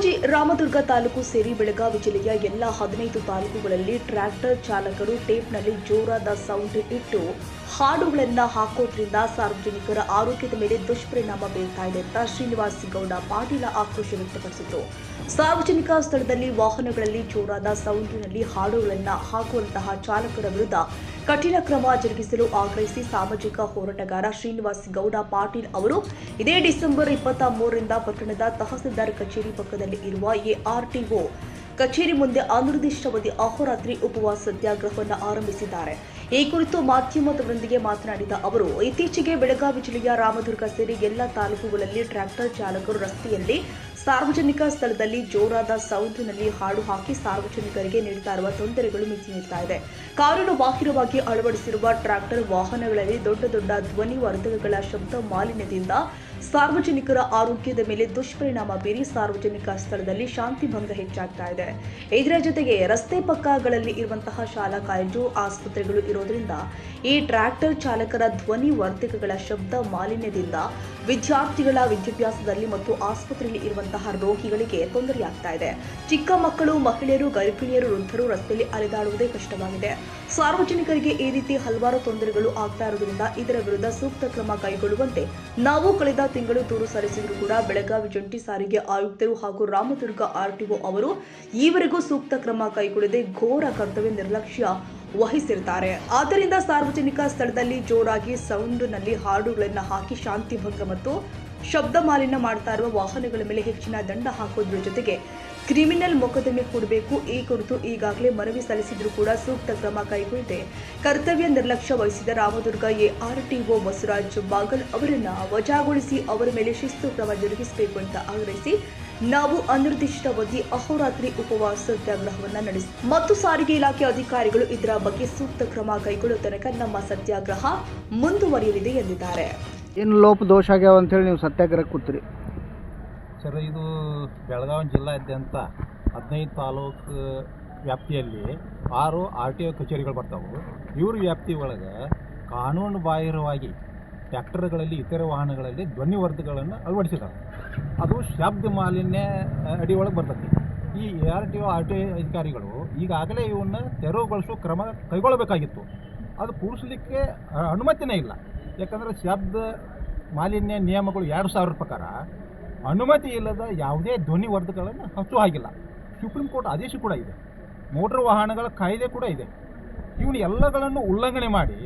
ಸ್ವಾಮೀಜಿ ರಾಮದುರ್ಗ ತಾಲೂಕು ಸೇರಿ ಬೆಳಗಾವಿ ಜಿಲ್ಲೆಯ ಎಲ್ಲ 15 ತಾಲೂಕುಗಳಲ್ಲಿ ಟ್ರ್ಯಾಕ್ಟರ್ ಚಾಲಕರು ಟೇಪ್ನಲ್ಲಿ ಜೋರಾದ ಸೌಂಡ್ ಇಟ್ಟು ಹಾಡುಗಳನ್ನು ಹಾಕೋದ್ರಿಂದ ಸಾರ್ವಜನಿಕರ ಆರೋಗ್ಯದ ಮೇಲೆ ದುಷ್ಪರಿಣಾಮ ಬೀರ್ತಾ ಇದೆ ಅಂತ ಶ್ರೀನಿವಾಸ್ ಗೌಡ ಪಾಟೀಲ ಆಕ್ರೋಶ ವ್ಯಕ್ತಪಡಿಸಿದರು. ಸಾರ್ವಜನಿಕ ಸ್ಥಳದಲ್ಲಿ ವಾಹನಗಳಲ್ಲಿ ಜೋರಾದ ಸೌಂಡಿನಲ್ಲಿ ಹಾಡುಗಳನ್ನು ಹಾಕುವಂತಹ ಚಾಲಕರ ವಿರುದ್ಧ ಕಠಿಣ ಕ್ರಮ ಜರುಗಿಸಲು ಆಗ್ರಹಿಸಿ ಸಾಮಾಜಿಕ ಹೋರಾಟಗಾರ ಶ್ರೀನಿವಾಸ್ ಗೌಡ ಪಾಟೀಲ್ ಅವರು ಇದೇ ಡಿಸೆಂಬರ್ 23ರಿಂದ ಪಟ್ಟಣದ ತಹಸೀಲ್ದಾರ್ ಕಚೇರಿ ಪಕ್ಕದಲ್ಲಿ ಇರುವ ಎಆರ್ಟಿಒ ಕಚೇರಿ ಮುಂದೆ ಅನಿರ್ದಿಷ್ಟಾವಧಿ ಅಹೋರಾತ್ರಿ ಉಪವಾಸ ಸತ್ಯಾಗ್ರಹವನ್ನು ಆರಂಭಿಸಿದ್ದಾರೆ. ಈ ಕುರಿತು ಮಾಧ್ಯಮದವರೊಂದಿಗೆ ಮಾತನಾಡಿದ ಅವರು, ಇತ್ತೀಚೆಗೆ ಬೆಳಗಾವಿ ಜಿಲ್ಲೆಯ ರಾಮದುರ್ಗ ಸೇರಿ ಎಲ್ಲ ತಾಲೂಕುಗಳಲ್ಲಿ ಟ್ರ್ಯಾಕ್ಟರ್ ಚಾಲಕರು ರಸ್ತೆಯಲ್ಲಿ ಸಾರ್ವಜನಿಕ ಸ್ಥಳದಲ್ಲಿ ಜೋರಾದ ಸೌಂಡಿನಲ್ಲಿ ಹಾಡು ಹಾಕಿ ಸಾರ್ವಜನಿಕರಿಗೆ ನೀಡುತ್ತಾ ಇರುವ ತೊಂದರೆಗಳು ಮಿತಿ ಮೀರ್ತಾ ಇದೆ. ಕಾನೂನು ಬಾಹಿರವಾಗಿ ಅಳವಡಿಸಿರುವ ಟ್ರ್ಯಾಕ್ಟರ್ ವಾಹನಗಳಲ್ಲಿ ದೊಡ್ಡ ದೊಡ್ಡ ಧ್ವನಿ ವರ್ಧಕಗಳ ಶಬ್ದ ಮಾಲಿನ್ಯದಿಂದ ಸಾರ್ವಜನಿಕರ ಆರೋಗ್ಯದ ಮೇಲೆ ದುಷ್ಪರಿಣಾಮ ಬೀರಿ ಸಾರ್ವಜನಿಕ ಸ್ಥಳದಲ್ಲಿ ಶಾಂತಿ ಭಂಗ ಹೆಚ್ಚಾಗ್ತಾ ಇದೆ. ಇದರ ಜೊತೆಗೆ ರಸ್ತೆ ಪಕ್ಕಗಳಲ್ಲಿ ಇರುವಂತಹ ಶಾಲಾ ಕಾಲೇಜು ಆಸ್ಪತ್ರೆಗಳು ಇರೋದ್ರಿಂದ ಈ ಟ್ರ್ಯಾಕ್ಟರ್ ಚಾಲಕರ ಧ್ವನಿ ವರ್ಧಕಗಳ ಶಬ್ದ ಮಾಲಿನ್ಯದಿಂದ ವಿದ್ಯಾರ್ಥಿಗಳ ವಿದ್ಯಾಭ್ಯಾಸದಲ್ಲಿ ಮತ್ತು ಆಸ್ಪತ್ರೆಯಲ್ಲಿ ಇರುವಂತಹ ರೋಗಿಗಳಿಗೆ ತೊಂದರೆಯಾಗ್ತಾ ಇದೆ. ಚಿಕ್ಕ ಮಕ್ಕಳು, ಮಹಿಳೆಯರು, ಗರ್ಭಿಣಿಯರು, ವೃದ್ಧರು ರಸ್ತೆಯಲ್ಲಿ ಅಲೆದಾಡುವುದೇ ಕಷ್ಟವಾಗಿದೆ. ಸಾರ್ವಜನಿಕರಿಗೆ ಈ ರೀತಿ ಹಲವಾರು ತೊಂದರೆಗಳು ಆಗ್ತಾ ಇರೋದ್ರಿಂದ ಇದರ ವಿರುದ್ಧ ಸೂಕ್ತ ಕ್ರಮ ಕೈಗೊಳ್ಳುವಂತೆ ನಾವು ಕಳೆದ ತಿಂಗಳು ದೂರು ಸಲ್ಲಿಸಿದರೂ ಕೂಡ ಬೆಳಗಾವಿ ಜಂಟಿ ಸಾರಿಗೆ ಆಯುಕ್ತರು ಹಾಗೂ ರಾಮದುರ್ಗ ಆರ್ಟಿಒ ಅವರು ಈವರೆಗೂ ಸೂಕ್ತ ಕ್ರಮ ಕೈಗೊಳ್ಳದೆ ಘೋರ ಕರ್ತವ್ಯ ನಿರ್ಲಕ್ಷ್ಯ ವಹಿಸಿರುತ್ತಾರೆ. ಆದ್ದರಿಂದ ಸಾರ್ವಜನಿಕ ಸ್ಥಳದಲ್ಲಿ ಜೋರಾಗಿ ಸೌಂಡ್ನಲ್ಲಿ ಹಾಡುಗಳನ್ನು ಹಾಕಿ ಶಾಂತಿ ಭಂಗ ಮತ್ತು ಶಬ್ದ ಮಾಲಿನ್ಯ ಮಾಡ್ತಾ ಇರುವ ವಾಹನಗಳ ಮೇಲೆ ಹೆಚ್ಚಿನ ದಂಡ ಹಾಕೋದ್ರ ಜೊತೆಗೆ ಕ್ರಿಮಿನಲ್ ಮೊಕದ್ದಮೆ ಹೂಡಬೇಕು. ಈ ಕುರಿತು ಈಗಾಗಲೇ ಮನವಿ ಸಲ್ಲಿಸಿದ್ರೂ ಕೂಡ ಸೂಕ್ತ ಕ್ರಮ ಕೈಗೊಳ್ಳದೆ ಕರ್ತವ್ಯ ನಿರ್ಲಕ್ಷ್ಯ ವಹಿಸಿದ ರಾಮದುರ್ಗ ಎಆರ್ಟಿಒ ಬಸವರಾಜ್ ಬಾಗಲ್ ಅವರನ್ನ ವಜಾಗೊಳಿಸಿ ಅವರ ಮೇಲೆ ಶಿಸ್ತು ಕ್ರಮ ಜರುಗಿಸಬೇಕು ಅಂತ ಆಗ್ರಹಿಸಿ ನಾವು ಅನಿರ್ದಿಷ್ಟಾವಧಿ ಅಹೋರಾತ್ರಿ ಉಪವಾಸ ಸತ್ಯಾಗ್ರಹವನ್ನು ನಡೆಸಿ ಮತ್ತು ಸಾರಿಗೆ ಇಲಾಖೆ ಅಧಿಕಾರಿಗಳು ಇದರ ಬಗ್ಗೆ ಸೂಕ್ತ ಕ್ರಮ ಕೈಗೊಳ್ಳುವ ತನಕ ನಮ್ಮ ಸತ್ಯಾಗ್ರಹ ಮುಂದುವರಿಯಲಿದೆ ಎಂದಿದ್ದಾರೆ. ಏನು ಲೋಪ ದೋಷ ಆಗ್ಯಾವ ಅಂತೇಳಿ ನೀವು ಸತ್ಯಾಗ್ರಹ ಕೂತ್ರಿ ಸರ್? ಇದು ಬೆಳಗಾವಿ ಜಿಲ್ಲಾದ್ಯಂತ 15 ತಾಲೂಕು ವ್ಯಾಪ್ತಿಯಲ್ಲಿ 6 RTO ಕಚೇರಿಗಳು ಬರ್ತಾವೆ. ಇವ್ರ ವ್ಯಾಪ್ತಿ ಒಳಗೆ ಕಾನೂನು ಬಾಹಿರವಾಗಿ ಟ್ರ್ಯಾಕ್ಟರ್ಗಳಲ್ಲಿ ಇತರೆ ವಾಹನಗಳಲ್ಲಿ ಧ್ವನಿವರ್ಧಕಗಳನ್ನು ಅಳವಡಿಸಿದ್ದಾರೆ. ಅದು ಶಬ್ದ ಮಾಲಿನ್ಯ ಅಡಿ ಒಳಗೆ ಬರ್ತದೆ. ಈ RTO ಅಧಿಕಾರಿಗಳು ಈಗಾಗಲೇ ಇವನ್ನ ತೆರವುಗೊಳಿಸೋ ಕ್ರಮ ಕೈಗೊಳ್ಳಬೇಕಾಗಿತ್ತು. ಅದು ಕೂಡಿಸ್ಲಿಕ್ಕೆ ಅನುಮತಿನೇ ಇಲ್ಲ. ಯಾಕಂದರೆ ಶಬ್ದ ಮಾಲಿನ್ಯ ನಿಯಮಗಳು 2000 ಪ್ರಕಾರ ಅನುಮತಿ ಇಲ್ಲದ ಯಾವುದೇ ಧ್ವನಿವರ್ಧಕಗಳನ್ನು ಹಚ್ಚುವ ಹಾಗಿಲ್ಲ. ಸುಪ್ರೀಂ ಕೋರ್ಟ್ ಆದೇಶ ಕೂಡ ಇದೆ, ಮೋಟರ್ ವಾಹನಗಳ ಕಾಯ್ದೆ ಕೂಡ ಇದೆ. ಇವನು ಎಲ್ಲಗಳನ್ನು ಉಲ್ಲಂಘನೆ ಮಾಡಿ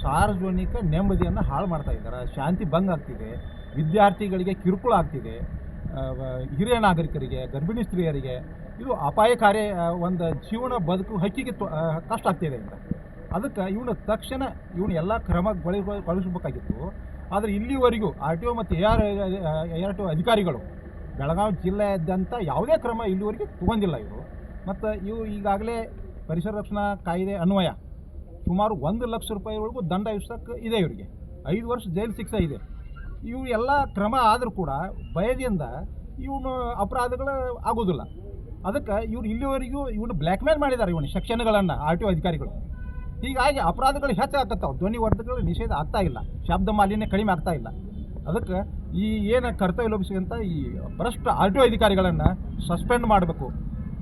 ಸಾರ್ವಜನಿಕ ನೆಮ್ಮದಿಯನ್ನು ಹಾಳು ಮಾಡ್ತಾ ಇದ್ದಾರೆ. ಶಾಂತಿ ಭಂಗ ಆಗ್ತಿದೆ, ವಿದ್ಯಾರ್ಥಿಗಳಿಗೆ ಕಿರುಕುಳ ಆಗ್ತಿದೆ, ಹಿರಿಯ ನಾಗರಿಕರಿಗೆ, ಗರ್ಭಿಣಿ ಸ್ತ್ರೀಯರಿಗೆ ಇದು ಅಪಾಯಕಾರಿ ಒಂದು ಜೀವನ ಬದುಕು ಹಕ್ಕಿಗೆ ಕಷ್ಟ ಆಗ್ತಿದೆ ಅಂತ. ಅದಕ್ಕೆ ಇವನು ತಕ್ಷಣ ಎಲ್ಲ ಕ್ರಮಗೊಳಿಸಬೇಕಾಗಿತ್ತು. ಆದರೆ ಇಲ್ಲಿವರೆಗೂ RTO ಮತ್ತು ARTO ಅಧಿಕಾರಿಗಳು ಬೆಳಗಾವಿ ಜಿಲ್ಲೆಯಾದ್ಯಂತ ಯಾವುದೇ ಕ್ರಮ ಇಲ್ಲಿವರೆಗೆ ತಗೊಂಡಿಲ್ಲ ಇವರು. ಮತ್ತು ಇವು ಈಗಾಗಲೇ ಪರಿಸರ ರಕ್ಷಣಾ ಕಾಯ್ದೆ ಅನ್ವಯ ಸುಮಾರು 1 ಲಕ್ಷ ರೂಪಾಯಿವರೆಗೂ ದಂಡ ವಿಧಿಸಕ್ಕೆ ಇದೆ. ಇವರಿಗೆ 5 ವರ್ಷ ಜೈಲು ಶಿಕ್ಷೆ ಇದೆ. ಇವು ಎಲ್ಲ ಕ್ರಮ ಆದರೂ ಕೂಡ ಭಯದಿಂದ ಇವನು ಅಪರಾಧಗಳು ಆಗೋದಿಲ್ಲ. ಅದಕ್ಕೆ ಇವ್ರು ಇಲ್ಲಿವರೆಗೂ ಇವನು ಬ್ಲ್ಯಾಕ್ ಮೇಲ್ ಮಾಡಿದ್ದಾರೆ ಇವನು ಸೆಕ್ಷನ್ಗಳನ್ನು RTO ಅಧಿಕಾರಿಗಳು. ಹೀಗಾಗಿ ಅಪರಾಧಗಳು ಹೆಚ್ಚಾಗತ್ತಾವೆ, ಧ್ವನಿವರ್ಧಕಗಳು ನಿಷೇಧ ಆಗ್ತಾ ಇಲ್ಲ, ಶಬ್ದ ಮಾಲಿನ್ಯ ಕಡಿಮೆ ಆಗ್ತಾ ಇಲ್ಲ. ಅದಕ್ಕೆ ಈ ಏನು ಕರ್ತವ್ಯ ಲೋಪಿಸಿದಂಥ ಈ ಭ್ರಷ್ಟ RTO ಅಧಿಕಾರಿಗಳನ್ನು ಸಸ್ಪೆಂಡ್ ಮಾಡಬೇಕು.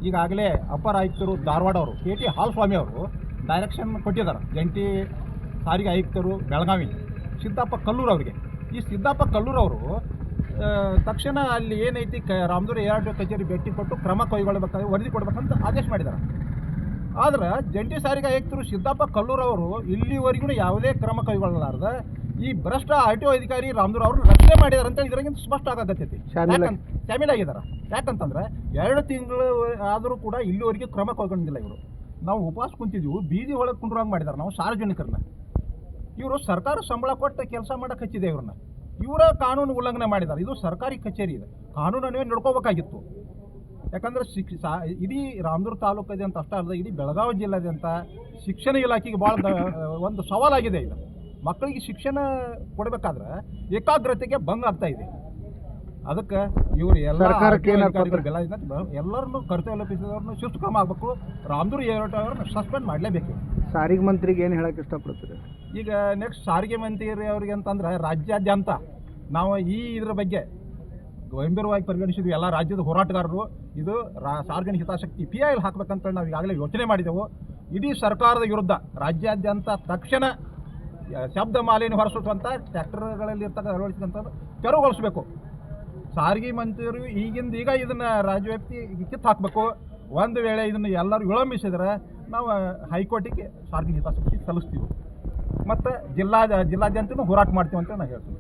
ಈಗಾಗಲೇ ಅಪರ ಆಯುಕ್ತರು ಧಾರವಾಡ ಅವರು KT ಹಾಲ್ಸ್ವಾಮಿ ಅವರು ಡೈರೆಕ್ಷನ್ ಕೊಟ್ಟಿದ್ದಾರೆ. ಜಂಟಿ ಸಾರಿಗೆ ಆಯುಕ್ತರು ಬೆಳಗಾವಿ ಸಿದ್ದಪ್ಪ ಕಲ್ಲೂರು ಅವರಿಗೆ. ಈ ಸಿದ್ದಪ್ಪ ಕಲ್ಲೂರು ಅವರು ತಕ್ಷಣ ಅಲ್ಲಿ ಏನೈತಿ ರಾಮದುರ್ಗ ARTO ಕಚೇರಿ ಭೇಟಿ ಕೊಟ್ಟು ಕ್ರಮ ಕೈಗೊಳ್ಳಬೇಕಾಗಿ ವರದಿ ಕೊಡಬೇಕಂತ ಆದೇಶ ಮಾಡಿದ್ದಾರೆ. ಆದರೆ ಜಂಟಿ ಸಾರಿಗೆ ಆಯುಕ್ತರು ಸಿದ್ದಪ್ಪ ಕಲ್ಲೂರು ಅವರು ಇಲ್ಲಿವರೆಗೂ ಯಾವುದೇ ಕ್ರಮ ಕೈಗೊಳ್ಳಲಾರ್ದ ಈ ಭ್ರಷ್ಟ RTO ಅಧಿಕಾರಿ ರಾಮದುರ್ಗ ಅವರು ರಕ್ಷಣೆ ಮಾಡಿದ್ದಾರೆ ಅಂತ ಇದರಿಂದ ಸ್ಪಷ್ಟ ಆಗತ್ತೈತಿ. ಶಾಮೀಲಾಗಿದ್ದಾರೆ. ಯಾಕಂತಂದ್ರೆ 2 ತಿಂಗಳು ಆದರೂ ಕೂಡ ಇಲ್ಲಿವರೆಗೆ ಕ್ರಮ ಕೈಗೊಂಡಿಲ್ಲ ಇವರು. ನಾವು ಉಪವಾಸ ಕುಂತಿದ್ವಿ, ಬೀದಿ ಒಳಗೆ ಕುಂಡ್ರಂಗೆ ಮಾಡಿದ್ದಾರೆ ನಾವು ಸಾರ್ವಜನಿಕರನ್ನ. ಇವರು ಸರ್ಕಾರ ಸಂಬಳ ಕೊಟ್ಟು ಕೆಲಸ ಮಾಡಕ್ಕೆ ಹಚ್ಚಿದೆ ಇವ್ರನ್ನ. ಇವರ ಕಾನೂನು ಉಲ್ಲಂಘನೆ ಮಾಡಿದ್ದಾರೆ. ಇದು ಸರ್ಕಾರಿ ಕಚೇರಿ ಇದೆ, ಕಾನೂನನ್ನೇ ನಡ್ಕೋಬೇಕಾಗಿತ್ತು. ಯಾಕಂದರೆ ಇಡೀ ರಾಮದುರ್ಗ ತಾಲೂಕಾದ್ಯಂತ ಅಷ್ಟೇ ಅಲ್ಲದೆ ಇಡೀ ಬೆಳಗಾವಿ ಜಿಲ್ಲಾದ್ಯಂತ ಶಿಕ್ಷಣ ಇಲಾಖೆಗೆ ಭಾಳ ಒಂದು ಸವಾಲಾಗಿದೆ. ಇದು ಮಕ್ಕಳಿಗೆ ಶಿಕ್ಷಣ ಕೊಡಬೇಕಾದ್ರೆ ಏಕಾಗ್ರತೆಗೆ ಭಂಗ ಆಗ್ತಾ ಇದೆ. ಅದಕ್ಕೆ ಇವರು ಎಲ್ಲರನ್ನು ಕರ್ತವ್ಯ ಲೋಪಿಸಿದವ್ರನ್ನ ಶಿಸ್ತು ಕ್ರಮ ಆಗಬೇಕು. ರಾಮದುರ್ಗ ಅವ್ರನ್ನ ಸಸ್ಪೆಂಡ್ ಮಾಡಲೇಬೇಕು. ಸಾರಿಗೆ ಮಂತ್ರಿಗೆ ಏನು ಹೇಳಕ್ಕೆ ಇಷ್ಟಪಡ್ತೀರಿ? ಈಗ ನೆಕ್ಸ್ಟ್ ಸಾರಿಗೆ ಮಂತ್ರಿ ಅವ್ರಿಗೆ ಅಂತಂದ್ರೆ ರಾಜ್ಯಾದ್ಯಂತ ನಾವು ಇದ್ರ ಬಗ್ಗೆ ಗಂಭೀರವಾಗಿ ಪರಿಗಣಿಸಿದ್ವಿ ಎಲ್ಲ ರಾಜ್ಯದ ಹೋರಾಟಗಾರರು. ಇದು ಸಾರ್ವಜನಿಕ ಹಿತಾಸಕ್ತಿ PIL ಹಾಕಬೇಕಂತ ನಾವು ಈಗಾಗಲೇ ಯೋಚನೆ ಮಾಡಿದೆವು. ಇಡೀ ಸರ್ಕಾರದ ವಿರುದ್ಧ ರಾಜ್ಯಾದ್ಯಂತ ತಕ್ಷಣ ಶಬ್ದ ಮಾಲಿನ್ಯ ಹೊರಸುವಂಥ ಟ್ರ್ಯಾಕ್ಟರ್ಗಳಲ್ಲಿ ಅಳವಡಿಸಿದಂಥದ್ದು ತೆರವುಗೊಳಿಸಬೇಕು. ಸಾರಿಗೆ ಮಂತ್ರಿಯರು ಈಗ ಇದನ್ನು ರಾಜ್ಯವ್ಯಾಪ್ತಿ ಕಿತ್ತು ಹಾಕಬೇಕು. ಒಂದು ವೇಳೆ ಇದನ್ನು ಎಲ್ಲರೂ ವಿಳಂಬಿಸಿದ್ರೆ ನಾವು ಹೈಕೋರ್ಟಿಗೆ ಸಾರ್ವಜನಿಕ ಹಿತಾಸಕ್ತಿ ಸಲ್ಲಿಸ್ತೀವಿ ಮತ್ತು ಜಿಲ್ಲಾದ್ಯಂತನೂ ಹೋರಾಟ ಮಾಡ್ತೀವಿ ಅಂತ ನಾನು ಹೇಳ್ತೀನಿ.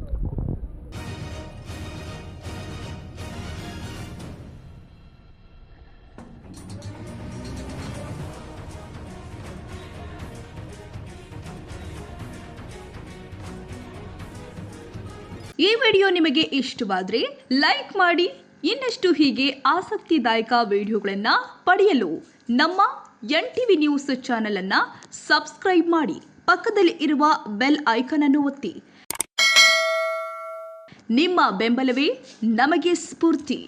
ಈ ವಿಡಿಯೋ ನಿಮಗೆ ಇಷ್ಟವಾದರೆ ಲೈಕ್ ಮಾಡಿ. ಇನ್ನಷ್ಟು ಹೀಗೆ ಆಸಕ್ತಿದಾಯಕ ವಿಡಿಯೋಗಳನ್ನು ಪಡೆಯಲು ನಮ್ಮ NTV ನ್ಯೂಸ್ ಚಾನೆಲ್ ಅನ್ನು ಸಬ್ಸ್ಕ್ರೈಬ್ ಮಾಡಿ. ಪಕ್ಕದಲ್ಲಿ ಇರುವ ಬೆಲ್ ಐಕಾನ್ ಅನ್ನು ಒತ್ತಿ. ನಿಮ್ಮ ಬೆಂಬಲವೇ ನಮಗೆ ಸ್ಫೂರ್ತಿ.